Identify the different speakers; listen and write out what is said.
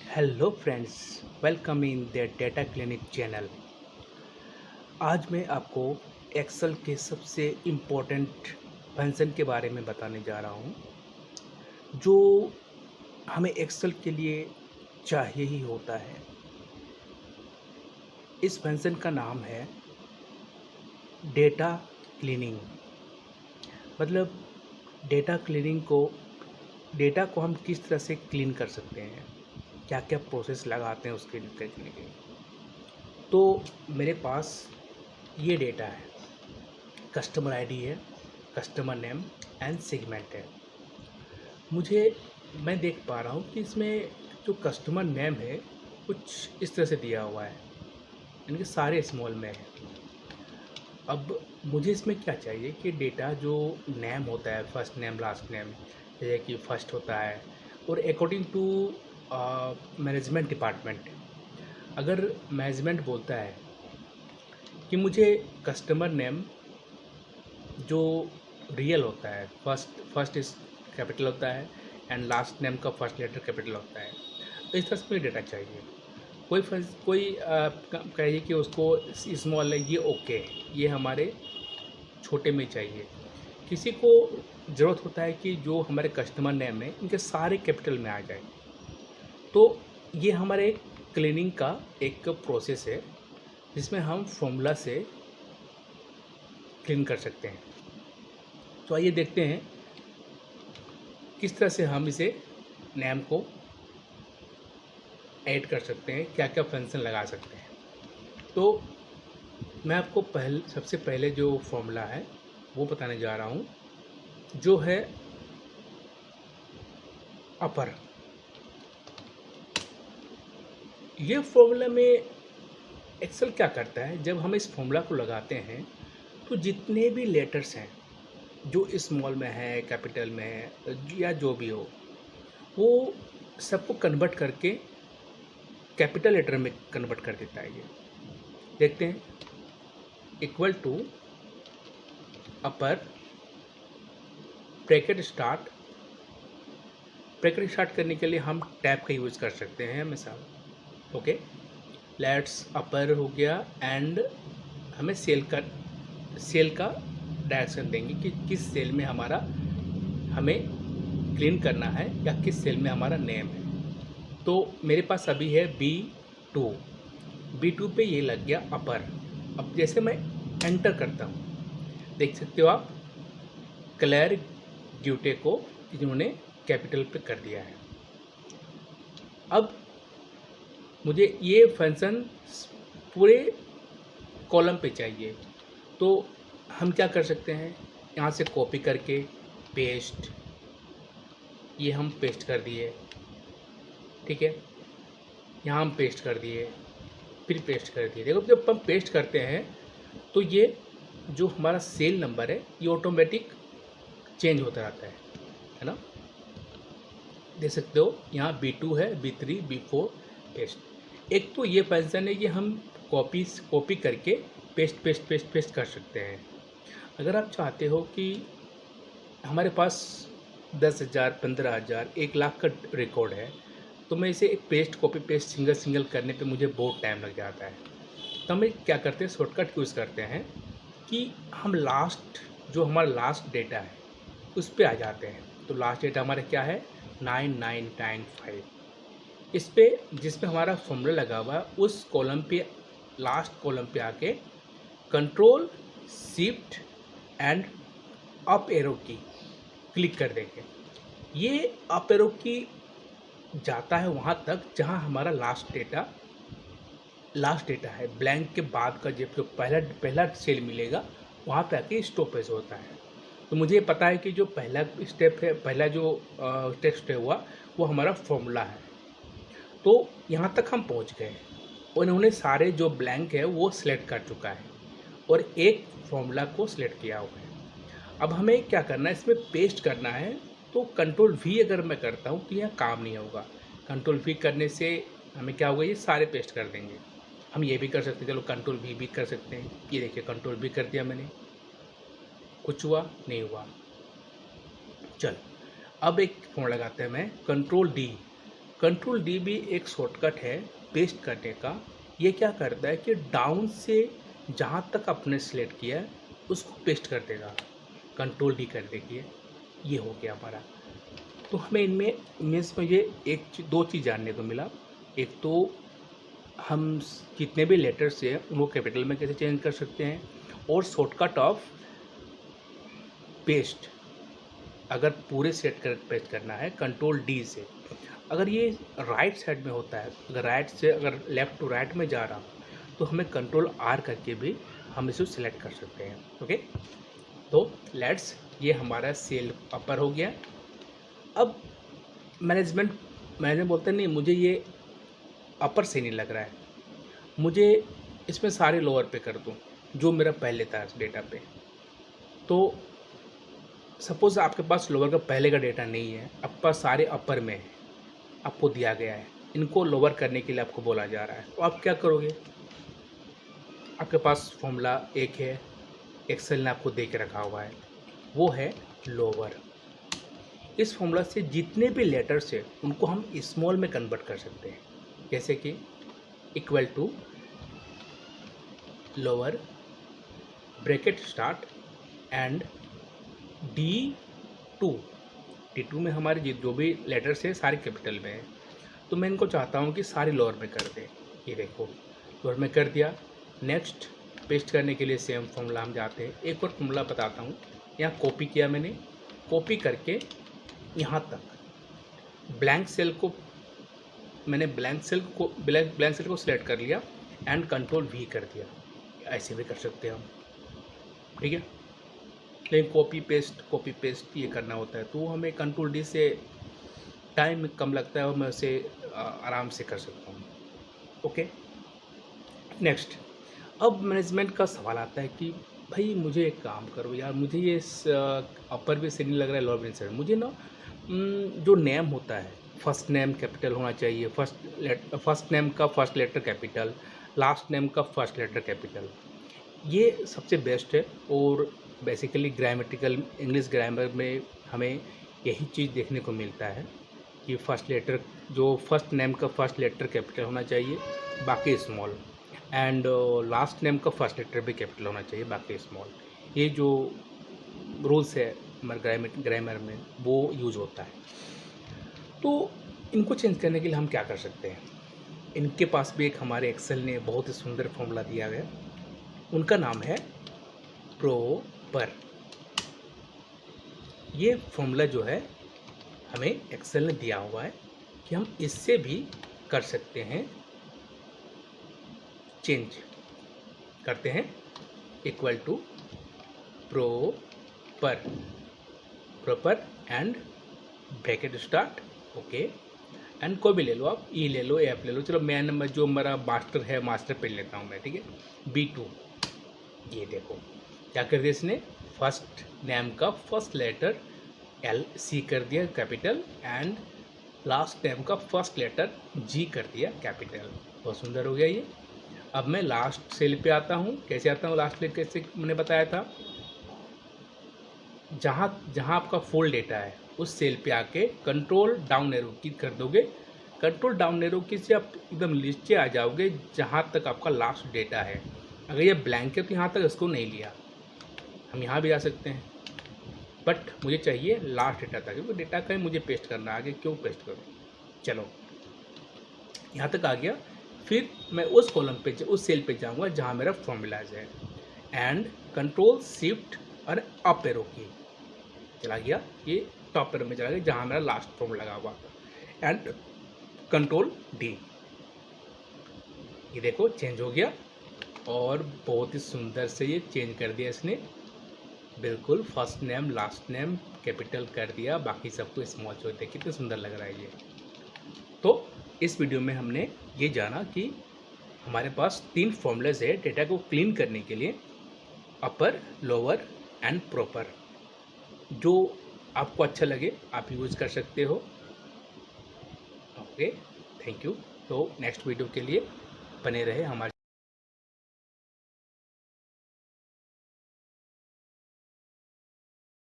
Speaker 1: Hello friends, welcome in the data clinic channel. आज मैं आपको एक्सेल के सबसे इम्पोर्टेंट फंक्शन के बारे में बताने जा रहा हूँ जो हमें एक्सेल के लिए चाहिए ही होता है। इस फंक्शन का नाम है डेटा क्लीनिंग। मतलब डेटा को हम किस तरह से क्लीन कर सकते हैं, क्या क्या प्रोसेस लगाते हैं उसके लिए के लिए। तो मेरे पास ये डेटा है, कस्टमर आईडी है, कस्टमर नेम एंड सेगमेंट है। मुझे मैं देख पा रहा हूँ कि इसमें जो कस्टमर नेम है कुछ इस तरह से दिया हुआ है, यानी कि सारे स्मॉल में है। अब मुझे इसमें क्या चाहिए कि डेटा जो नेम होता है, फर्स्ट नेम लास्ट नेम, जैसे कि फर्स्ट होता है, और अकॉर्डिंग टू मैनेजमेंट डिपार्टमेंट, अगर मैनेजमेंट बोलता है कि मुझे कस्टमर नेम जो रियल होता है, फर्स्ट इस कैपिटल होता है एंड लास्ट नेम का फर्स्ट लेटर कैपिटल होता है, तो इस तरह से मुझे डेटा चाहिए। कोई कहिए कि उसको स्मॉल है, ये ओके, ये हमारे छोटे में चाहिए। किसी को ज़रूरत होता है कि जो हमारे कस्टमर नेम है इनके सारे कैपिटल में आ जाए। तो ये हमारे क्लीनिंग का एक प्रोसेस है जिसमें हम फॉर्मूला से क्लीन कर सकते हैं। तो आइए देखते हैं किस तरह से हम इसे नेम को ऐड कर सकते हैं, क्या क्या फंक्शन लगा सकते हैं। तो मैं आपको सबसे पहले जो फॉर्मूला है वो बताने जा रहा हूँ, जो है अपर। ये फॉर्मूला में एक्सेल क्या करता है, जब हम इस फॉर्मूला को लगाते हैं तो जितने भी लेटर्स हैं जो स्मॉल में है, कैपिटल में है, या जो भी हो, वो सबको कन्वर्ट करके कैपिटल लेटर में कन्वर्ट कर देता है। ये देखते हैं, equal to upper bracket start करने के लिए हम टैब का यूज़ कर सकते हैं हमेशा। ओके, लेट्स अपर हो गया, एंड हमें सेल का डायरेक्शन देंगे कि किस सेल में हमें क्लीन करना है या किस सेल में हमारा नेम है। तो मेरे पास अभी है B2 पे ये लग गया अपर। अब जैसे मैं एंटर करता हूँ, देख सकते हो आप, क्लेयर ड्यूटे को इन्होंने कैपिटल पे कर दिया है। अब मुझे ये फंक्शन पूरे कॉलम पे चाहिए, तो हम क्या कर सकते हैं, यहाँ से कॉपी करके पेस्ट, ये हम पेस्ट कर दिए, ठीक है, यहाँ हम पेस्ट कर दिए, फिर पेस्ट कर दिए। देखो जब हम पेस्ट करते हैं तो ये जो हमारा सेल नंबर है ये ऑटोमेटिक चेंज होता रहता है ना। देख सकते हो यहाँ B2 है, B3, B4 पेस्ट। एक तो ये फंक्शन है कि हम कॉपी करके पेस्ट कर सकते हैं। अगर आप चाहते हो कि हमारे पास 10,000, 15,000, 1 लाख का रिकॉर्ड है, तो मैं इसे एक कॉपी पेस्ट सिंगल करने पे मुझे बहुत टाइम लग जाता है। तो हम क्या करते हैं, शॉर्टकट यूज़ करते हैं कि हम जो हमारा लास्ट डेटा है उस पर आ जाते हैं। तो लास्ट डेटा हमारा क्या है, 9995। इस पे जिसमें हमारा फॉर्मूला लगा हुआ है उस कॉलम पे, लास्ट कॉलम पे आके control shift and up arrow की क्लिक कर देंगे। ये अप एरो की जाता है वहाँ तक जहाँ हमारा लास्ट डेटा है। ब्लैंक के बाद का जो पहला सेल मिलेगा वहाँ पे आके स्टॉपेज होता है। तो मुझे पता है कि जो पहला स्टेप है, पहला जो टेक्स्ट है हुआ वो हमारा फॉर्मूला है। तो यहाँ तक हम पहुँच गए और इन्होंने सारे जो ब्लैंक है वो सिलेक्ट कर चुका है और एक फॉर्मूला को सिलेक्ट किया हुआ है। अब हमें क्या करना है, इसमें पेस्ट करना है। तो कंट्रोल V अगर मैं करता हूँ तो यह काम नहीं होगा। कंट्रोल V करने से हमें क्या होगा, ये सारे पेस्ट कर देंगे। हम ये भी कर सकते हैं, चलो कंट्रोल V भी कर सकते हैं। ये देखिए कंट्रोल V कर दिया मैंने, कुछ हुआ नहीं हुआ। चल अब एक फोन लगाते हैं, मैं कंट्रोल D, कंट्रोल डी भी एक शॉर्टकट है पेस्ट करने का। ये क्या करता है कि डाउन से जहाँ तक आपने सेलेक्ट किया है उसको पेस्ट कर देगा, कंट्रोल डी कर देगी। ये हो गया हमारा। तो हमें इनमें मीन्स मुझे दो चीज़ जानने को मिला। एक तो हम जितने भी लेटर्स हैं उनको कैपिटल में कैसे चेंज कर सकते हैं, और शॉर्टकट ऑफ पेस्ट अगर पूरे सेट कर पेस्ट करना है कंट्रोल डी से। अगर ये राइट साइड में होता है, अगर राइट से अगर लेफ़्ट टू राइट में जा रहा हूँ तो हमें कंट्रोल आर करके भी हम इसे सिलेक्ट कर सकते हैं। ओके, तो लेट्स, ये हमारा सेल अपर हो गया। अब मैनेजमेंट बोलते हैं नहीं मुझे ये अपर से नहीं लग रहा है, मुझे इसमें सारे लोअर पे कर दूँ जो मेरा पहले था डेटा पे। तो सपोज़ आपके पास लोअर का पहले का डेटा नहीं है, आपके पास सारे अपर में है, आपको दिया गया है, इनको लोअर करने के लिए आपको बोला जा रहा है, तो आप क्या करोगे? आपके पास फॉर्मूला एक है, एक्सेल ने आपको दे के रखा हुआ है, वो है लोअर। इस फॉर्मूला से जितने भी लेटर्स हैं उनको हम स्मॉल में कन्वर्ट कर सकते हैं, जैसे कि equal to lower bracket start and D2 में हमारे जो भी लेटर्स हैं सारे कैपिटल में हैं। तो मैं इनको चाहता हूँ कि सारे लोअर में कर दें। ये देखो लोअर में कर दिया। नेक्स्ट पेस्ट करने के लिए सेम फॉर्मूला हम जाते हैं। एक और फॉर्मूला बताता हूँ, यहाँ कॉपी किया मैंने, कॉपी करके यहाँ तक ब्लैंक सेल को सिलेक्ट कर लिया एंड कंट्रोल वी कर दिया। ऐसे भी कर सकते हैं हम, ठीक है। लेकिन कॉपी पेस्ट ये करना होता है तो हमें कंट्रोल डी से टाइम कम लगता है और मैं उसे आराम से कर सकता हूँ। ओके, नेक्स्ट, अब मैनेजमेंट का सवाल आता है कि भाई मुझे एक काम करो यार, मुझे ये अपर भी से नहीं लग रहा है, लोअर भी से, मुझे ना जो नेम होता है फर्स्ट नेम कैपिटल होना चाहिए, फर्स्ट नेम का first letter capital, last name का फर्स्ट लेटर कैपिटल, ये सबसे बेस्ट है। और बेसिकली ग्रामेटिकल इंग्लिश ग्रामर में हमें यही चीज़ देखने को मिलता है कि फर्स्ट लेटर जो फर्स्ट नेम का फर्स्ट लेटर कैपिटल होना चाहिए, बाकी स्मॉल, एंड लास्ट नेम का फर्स्ट लेटर भी कैपिटल होना चाहिए, बाकी स्मॉल। ये जो रूल्स है ग्रामर में वो यूज़ होता है। तो इनको चेंज करने के लिए हम क्या कर सकते हैं? इनके पास भी एक हमारे एक्सेल ने बहुत ही सुंदर फॉर्मूला दिया गया, उनका नाम है प्रोपर। ये फॉर्मूला जो है हमें एक्सेल ने दिया हुआ है कि हम इससे भी कर सकते हैं, चेंज करते हैं equal to proper and bracket start. Okay, and कोई भी ले लो आप, ई ले लो, एफ ले लो, चलो मैं नंबर जो मेरा मास्टर है मास्टर पे लेता हूँ मैं, ठीक है, B2। ये देखो क्या कर दिया इसने, फर्स्ट नेम का फर्स्ट लेटर LC कर दिया कैपिटल एंड लास्ट नेम का फर्स्ट लेटर G कर दिया कैपिटल। बहुत सुंदर हो गया ये। अब मैं लास्ट सेल पे आता हूँ। कैसे आता हूँ लास्ट सेल? कैसे मैंने बताया था, जहाँ आपका फुल डेटा है उस सेल पे आके कंट्रोल डाउन एरो की कर दोगे। कंट्रोल डाउन एरो की से आप एकदम नीचे आ जाओगे जहाँ तक आपका लास्ट डेटा है। अगर ये ब्लैंक है तो यहाँ तक इसको नहीं लिया, हम यहाँ भी आ सकते हैं, बट मुझे चाहिए लास्ट डेटा था क्योंकि डेटा का ही मुझे पेस्ट करना, आगे क्यों पेस्ट करूँ। चलो यहाँ तक आ गया। फिर मैं उस कॉलम पे उस सेल पे जाऊँगा जहाँ मेरा फॉर्मूलाज है एंड कंट्रोल शिफ्ट और अप एरो की चला गया, ये टॉप एरो में चला गया जहाँ मेरा लास्ट फॉर्मूला लगा हुआ, एंड कंट्रोल डी। ये देखो चेंज हो गया और बहुत ही सुंदर से ये चेंज कर दिया इसने, बिल्कुल first name last name capital कर दिया, बाकी सबको स्मॉल छोड़ दिया। कितना सुंदर लग रहा है ये। तो इस वीडियो में हमने ये जाना कि हमारे पास 3 फॉर्मूलाज है डेटा को क्लीन करने के लिए, अपर, लोअर एंड प्रॉपर। जो आपको अच्छा लगे आप यूज़ कर सकते हो। Okay, thank you. तो नेक्स्ट वीडियो के लिए बने रहे हमारे